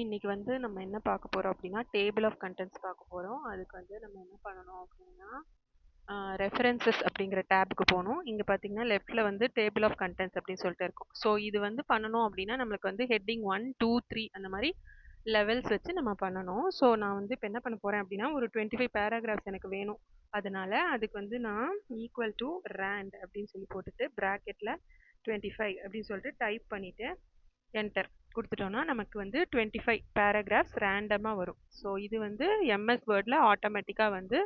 இன்னைக்கு வந்து நம்ம என்ன பார்க்க போறோம் அப்படின்னா டேபிள் ஆஃப் கண்டென்ட்ஸ் பார்க்க போறோம். அதுக்கு வந்து நம்ம என்ன பண்ணணும் அப்படின்னா ரெஃபரன்சஸ் அப்படிங்கிற டேபுக்கு போகணும். இங்கே பார்த்தீங்கன்னா லெஃப்ட்டில் வந்து டேபிள் ஆஃப் கண்டென்ட்ஸ் அப்படின்னு சொல்லிட்டு இருக்கும். ஸோ இது வந்து பண்ணணும் அப்படின்னா நம்மளுக்கு வந்து ஹெட்டிங் 1 2 3 அந்த மாதிரி லெவல்ஸ் வச்சு நம்ம பண்ணணும். ஸோ நான் வந்து இப்போ என்ன பண்ண போகிறேன் அப்படின்னா ஒரு 25 பேராகிராஃப்ஸ் எனக்கு வேணும். அதனால அதுக்கு வந்து நான் ஈக்குவல் டு ரேண்ட் அப்படின்னு சொல்லி போட்டுட்டு ப்ராக்கெட்டில் 25 அப்படின்னு சொல்லிட்டு டைப் பண்ணிவிட்டு என்டர் கொடுத்துட்டோம்னா நமக்கு வந்து 25 பேராகிராஃப்ஸ் ரேண்டமாக வரும். ஸோ இது வந்து எம்எஸ் வேர்டில் ஆட்டோமேட்டிக்காக வந்து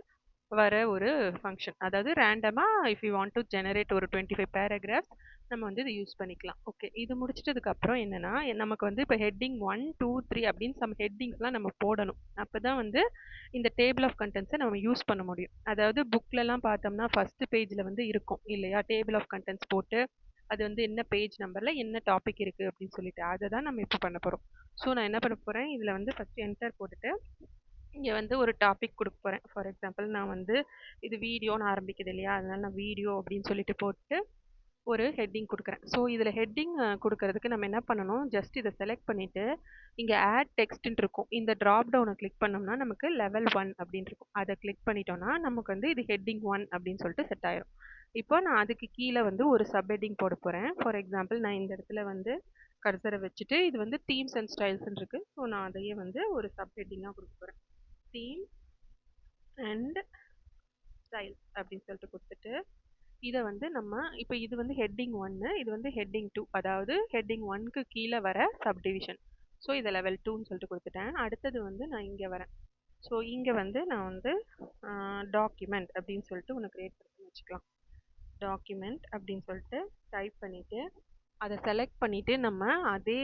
வர ஒரு ஃபங்க்ஷன். அதாவது ரேண்டமாக if you want to generate ஒரு 25 பேராகிராஃப்ஸ் நம்ம வந்து இதை யூஸ் பண்ணிக்கலாம். ஓகே, இது முடிச்சிட்டதுக்கப்புறம் என்னென்னா நமக்கு வந்து இப்போ ஹெட்டிங் 1 2 3 அப்படின்னு சம் ஹெட்டிங்ஸ்லாம் நம்ம போடணும். அப்போ தான் வந்து இந்த டேபிள் ஆஃப் கண்டென்ட்ஸை நம்ம யூஸ் பண்ண முடியும். அதாவது புக்லலாம் பார்த்தோம்னா ஃபஸ்ட்டு பேஜில் வந்து இருக்கும் இல்லையா, டேபிள் ஆஃப் கண்டென்ட்ஸ் போட்டு அது வந்து என்ன பேஜ் நம்பரில் என்ன டாபிக் இருக்குது அப்படின்னு சொல்லிட்டு அதை தான் நம்ம இப்போ பண்ண போகிறோம். ஸோ நான் என்ன பண்ண போகிறேன், இதில் வந்து ஃபஸ்ட்டு என்டர் போட்டுட்டு இங்கே வந்து ஒரு டாபிக் கொடுக்க போகிறேன். ஃபார் எக்ஸாம்பிள் நான் வந்து இது வீடியோன்னு ஆரம்பிக்குது இல்லையா, அதனால நான் வீடியோ அப்படின்னு சொல்லிட்டு போட்டு ஒரு ஹெட்டிங் கொடுக்குறேன். ஸோ இதில் ஹெட்டிங் கொடுக்கறதுக்கு நம்ம என்ன பண்ணணும், ஜஸ்ட் இதை செலக்ட் பண்ணிவிட்டு இங்கே ஆட் டெக்ஸ்ட்னு இருக்கும். இந்த ட்ராப் டவுனை கிளிக் பண்ணோம்னா நமக்கு லெவல் 1 அப்படின்னு இருக்கும். அதை கிளிக் பண்ணிட்டோம்னா நமக்கு வந்து இது ஹெட்டிங் 1 அப்படின்னு சொல்லிட்டு செட் ஆயிரும். இப்போ நான் அதுக்கு கீழே வந்து ஒரு சப் ஹெட்டிங் போட போகிறேன். ஃபார் எக்ஸாம்பிள் நான் இந்த இடத்துல வந்து கர்சரை வச்சுட்டு இது வந்து தீம்ஸ் அண்ட் ஸ்டைல்ஸ்ன்னு இருக்குது. ஸோ நான் அதையே வந்து ஒரு சப் ஹெட்டிங்காக கொடுக்க போகிறேன். தீம் அண்ட் ஸ்டைல் அப்படின்னு சொல்லிட்டு கொடுத்துட்டு இதை வந்து நம்ம இப்போ இது வந்து ஹெட்டிங் 1, இது வந்து ஹெட்டிங் 2, அதாவது ஹெட்டிங் 1க்கு கீழே வர சப்டிவிஷன். ஸோ இதை லெவல் 2ன்னு சொல்லிட்டு கொடுத்துட்டேன். அடுத்தது வந்து நான் இங்கே வரேன். ஸோ இங்கே வந்து நான் வந்து டாக்குமெண்ட் அப்படின்னு சொல்லிட்டு ஒன்று க்ரியேட் பண்ணி வச்சுக்கலாம். டாக்குமெண்ட் அப்படின்னு சொல்லிட்டு டைப் பண்ணிவிட்டு அதை செலக்ட் பண்ணிவிட்டு நம்ம அதே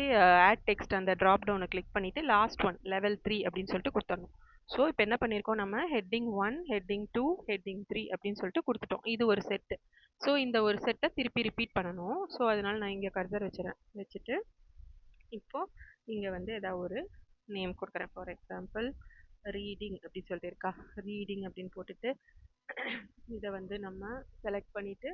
ஆட் டெக்ஸ்ட் அந்த ட்ராப் டவுனை கிளிக் பண்ணிவிட்டு லாஸ்ட் ஒன் லெவல் 3 அப்படின்னு சொல்லிட்டு கொடுத்துடணும். ஸோ இப்போ என்ன பண்ணியிருக்கோம், நம்ம ஹெட்டிங் 1 ஹெட்டிங் 2 ஹெட்டிங் 3 அப்படின்னு சொல்லிட்டு கொடுத்துட்டோம். இது ஒரு செட்டு. ஸோ இந்த ஒரு செட்டை திருப்பி ரிப்பீட் பண்ணணும். ஸோ அதனால் நான் இங்கே கர்சர் வச்சுட்டு இப்போது இங்கே வந்து ஏதாவது ஒரு நேம் கொடுக்குறேன். ஃபார் எக்ஸாம்பிள் ரீடிங் அப்படின்னு சொல்லிட்டு இருக்கா, ரீடிங் அப்படின்னு போட்டுட்டு இதை வந்து நம்ம செலக்ட் பண்ணிவிட்டு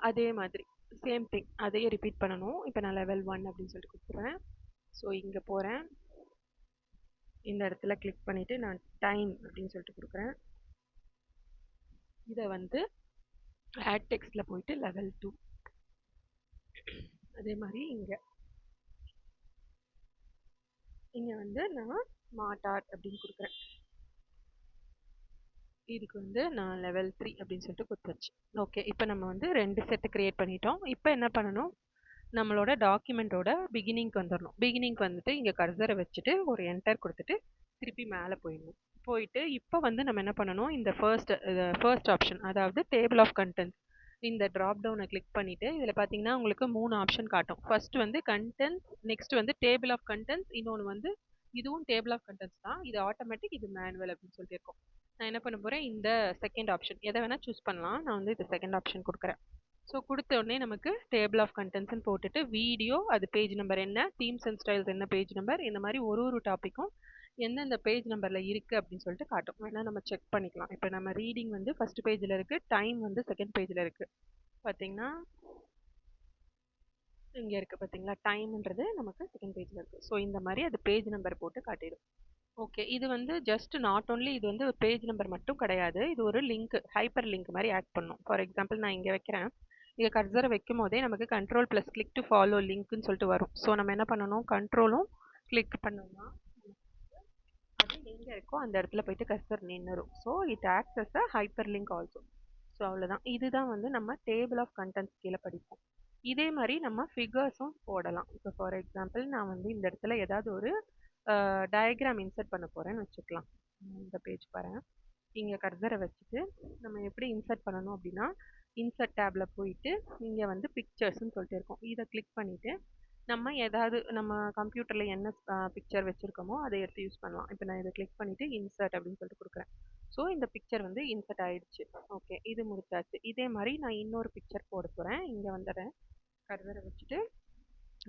அதே மாதிரி சேம் திங் அதையே ரிப்பீட் பண்ணணும். இப்போ நான் லெவல் 1 அப்படின்னு சொல்லிட்டு கொடுத்துறேன். ஸோ இங்கே போகிறேன், இந்த இடத்துல கிளிக் பண்ணிவிட்டு நான் டைம் அப்படின்னு சொல்லிட்டு கொடுக்குறேன். இதை வந்து ஆட் டெக்ஸ்ட்டில் போயிட்டு லெவல் 2 அதே மாதிரி இங்கே வந்து நான் ஸ்மார்ட் ஆர்ட் அப்படின்னு கொடுக்குறேன். இதுக்கு வந்து நான் லெவல் 3 அப்படின்னு சொல்லிட்டு கொடுத்துருச்சு. ஓகே, இப்போ நம்ம வந்து 2 செட்டு க்ரியேட் பண்ணிட்டோம். இப்போ என்ன பண்ணணும், நம்மளோட டாக்குமெண்ட்டோட பிகினிங்க்கு வந்துடணும். பிகினிங்க்கு வந்துட்டு இங்கே கர்சரை வச்சுட்டு ஒரு என்டர் கொடுத்துட்டு திருப்பி மேலே போயிட்டு இப்போ வந்து நம்ம என்ன பண்ணணும், இந்த ஃபர்ஸ்ட் ஆப்ஷன் அதாவது டேபிள் ஆஃப் கண்டென்ட்ஸ் இந்த ட்ராப் டவுனை கிளிக் பண்ணிவிட்டு இதில் பார்த்தீங்கன்னா உங்களுக்கு 3 ஆப்ஷன் காட்டும். ஃபர்ஸ்ட் வந்து கண்டென்ட்ஸ், நெக்ஸ்ட் வந்து டேபிள் ஆஃப் கண்டென்ட்ஸ், இன்னொன்று வந்து இதுவும் டேபிள் ஆஃப் கண்டென்ட்ஸ் தான், இது ஆட்டோமேட்டிக், இது மேனுவல் அப்படின்னு சொல்லிட்டு இருக்கும். நான் என்ன பண்ண போகிறேன், இந்த செகண்ட் ஆப்ஷன் எதை வேணால் சூஸ் பண்ணலாம். நான் வந்து இது செகண்ட் ஆப்ஷன் கொடுக்குறேன். ஸோ கொடுத்த உடனே நமக்கு டேபிள் ஆஃப் கண்டென்ட்ஸ்னு போட்டுட்டு வீடியோ அது பேஜ் நம்பர் என்ன, தீம்ஸ் அண்ட் ஸ்டைல்ஸ் என்ன பேஜ் நம்பர், இந்த மாதிரி ஒரு டாப்பிக்கும் எந்தெந்த பேஜ் நம்பரில் இருக்குது அப்படின்னு சொல்லிட்டு காட்டும். வேணால் நம்ம செக் பண்ணிக்கலாம். இப்போ நம்ம ரீடிங் வந்து ஃபர்ஸ்ட் பேஜில் இருக்குது, டைம் வந்து செகண்ட் பேஜில் இருக்குது. பார்த்தீங்கன்னா இங்கே இருக்குது பார்த்தீங்களா, டைம்ன்றது நமக்கு செகண்ட் பேஜில் இருக்குது. ஸோ இந்த மாதிரி அது பேஜ் நம்பர் போட்டு காட்டிடும். ஓகே, இது வந்து ஜஸ்ட் நாட் ஓன்லி இது வந்து பேஜ் நம்பர் மட்டும் கிடையாது, இது ஒரு லிங்க், ஹைப்பர் லிங்க் மாதிரி ஆட் பண்ணும். ஃபார் எக்ஸாம்பிள் நான் இங்கே வைக்கிறேன், இங்கே கர்சரை வைக்கும் போதே நமக்கு control plus click to follow லிங்க்னு சொல்லிட்டு வரும். ஸோ நம்ம என்ன பண்ணணும், கண்ட்ரோலும் கிளிக் பண்ணோம்னா அது எங்கே இருக்கோ அந்த இடத்துல போயிட்டு கர்சர் நின்றுடும். So it acts as a hyperlink also. So அவ்வளோதான், இதுதான் வந்து நம்ம டேபிள் ஆஃப் கண்டென்ட்ஸ் கீழே படிப்போம். இதே மாதிரி நம்ம ஃபிகர்ஸும் போடலாம். இப்போ ஃபார் எக்ஸாம்பிள் நான் வந்து இந்த இடத்துல ஏதாவது ஒரு டயக்ராம் இன்சர்ட் பண்ண போகிறேன்னு வச்சுக்கலாம். இந்த பேஜ் பாருங்க, இங்கே கர்சரை வச்சுட்டு நம்ம எப்படி இன்சர்ட் பண்ணணும் அப்படின்னா இன்சர்ட் டேபில் போயிட்டு இங்கே வந்து பிக்சர்ஸ்ன்னு சொல்லிட்டு இருக்கோம், இதை கிளிக் பண்ணிவிட்டு நம்ம ஏதாவது நம்ம கம்ப்யூட்டரில் என்ன பிக்சர் வச்சுருக்கோமோ அதை எடுத்து யூஸ் பண்ணலாம். இப்போ நான் இதை கிளிக் பண்ணிவிட்டு இன்சர்ட் அப்படின்னு சொல்லிட்டு கொடுக்குறேன். ஸோ இந்த பிக்சர் வந்து இன்சர்ட் ஆகிடுச்சு. ஓகே, இது முடிச்சாச்சு. இதே மாதிரி நான் இன்னொரு பிக்சர் போட போகிறேன். இங்கே வந்துடுறேன், கர்சரை வச்சுட்டு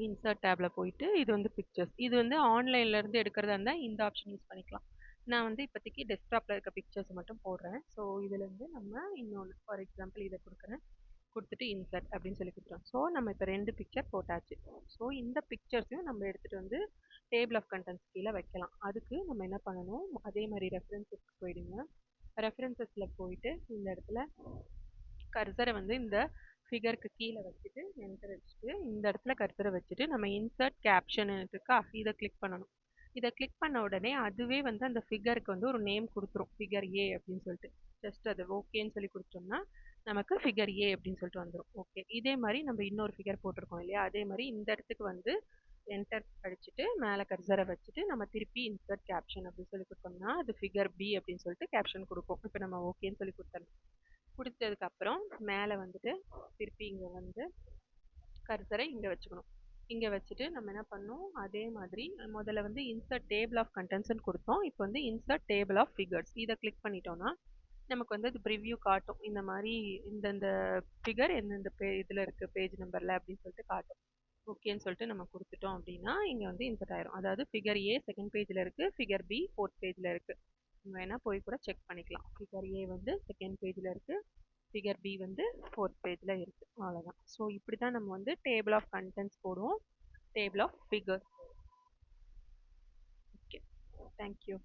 இன்சர்ட் டேபில் போயிட்டு இது வந்து பிக்சர்ஸ், இது வந்து ஆன்லைன்லேருந்து எடுக்கிறதா இருந்தால் இந்த ஆப்ஷன் யூஸ் பண்ணிக்கலாம். நான் வந்து இப்போதைக்கு டெஸ்க்டாப்பில் இருக்க பிக்சர்ஸ் மட்டும் போடுறேன். ஸோ இதுலேருந்து நம்ம இன்னொன்று ஃபார் எக்ஸாம்பிள் இதை கொடுத்துட்டு இன்சர்ட் அப்படின்னு சொல்லி கொடுத்துருவோம். ஸோ நம்ம இப்போ 2 பிக்சர் போட்டாச்சு. ஸோ இந்த பிக்சர்ஸையும் நம்ம எடுத்துகிட்டு வந்து டேபிள் ஆஃப் கண்டென்ட்ஸ் கீழே வைக்கலாம். அதுக்கு நம்ம என்ன பண்ணணும், அதே மாதிரி ரெஃபரன்சஸ்க்கு போயிடுங்க. ரெஃபரன்சஸில் போயிட்டு இந்த இடத்துல கர்சரை வந்து இந்த ஃபிகருக்கு கீழே வச்சுட்டு என்டர் வச்சுட்டு இந்த இடத்துல கர்சரை வச்சுட்டு நம்ம இன்சர்ட் கேப்ஷன் இருக்கா, இதை கிளிக் பண்ணணும். இதை கிளிக் பண்ண உடனே அதுவே வந்து அந்த ஃபிகருக்கு வந்து ஒரு நேம் கொடுத்துரும், ஃபிகர் ஏ அப்படின்னு சொல்லிட்டு. ஜஸ்ட் அது ஓகேன்னு சொல்லி கொடுத்தோம்னா நமக்கு ஃபிகர் ஏ அப்படின்னு சொல்லிட்டு வந்துடும். ஓகே, இதே மாதிரி நம்ம இன்னொரு ஃபிகர் போட்டிருக்கோம் இல்லையா, அதே மாதிரி இந்த இடத்துக்கு வந்து என்டர் அடிச்சுட்டு மேலே கர்சரை வச்சுட்டு நம்ம திருப்பி இன்சர்ட் கேப்ஷன் அப்படின்னு சொல்லி கொடுத்தோம்னா அது ஃபிகர் பி அப்படின்னு சொல்லிட்டு கேப்ஷன் கொடுக்கும். இப்போ நம்ம ஓகேன்னு சொல்லி கொடுத்தோம். கொடுத்ததுக்கப்புறம் மேலே வந்துட்டு திருப்பி இங்கே வந்து கர்சரை இங்கே வச்சுக்கணும். இங்கே வச்சுட்டு நம்ம என்ன பண்ணணும், அதே மாதிரி முதல்ல வந்து இன்சர்ட் டேபிள் ஆஃப் கண்டென்ட்ஸ்னு கொடுத்தோம். இப்போ வந்து இன்சர்ட் டேபிள் ஆஃப் ஃபிகர்ஸ் இதை கிளிக் பண்ணிட்டோம்னா நமக்கு வந்து அது ப்ரிவ்யூ காட்டும். இந்த மாதிரி இந்தந்த ஃபிகர் எந்தெந்த இதில் இருக்குது பேஜ் நம்பரில் அப்படின்னு சொல்லிட்டு காட்டும். ஓகேன்னு சொல்லிட்டு நம்ம கொடுத்துட்டோம் அப்படின்னா இங்கே வந்து இன்சர்ட் ஆயிரும். அதாவது ஃபிகர் ஏ செகண்ட் பேஜில் இருக்குது, ஃபிகர் பி ஃபோர்த் பேஜில் இருக்குது. நம்ம வேணால் போய் கூட செக் பண்ணிக்கலாம். ஃபிகர் ஏ வந்து செகண்ட் பேஜில் இருக்குது, ஃபிகர் பி வந்து ஃபோர்த் பேஜில் இருக்குது. அவ்வளோதான். ஸோ இப்படி தான் நம்ம வந்து டேபிள் ஆஃப் கண்டென்ட்ஸ் போடுவோம், table of figures. Okay, thank you.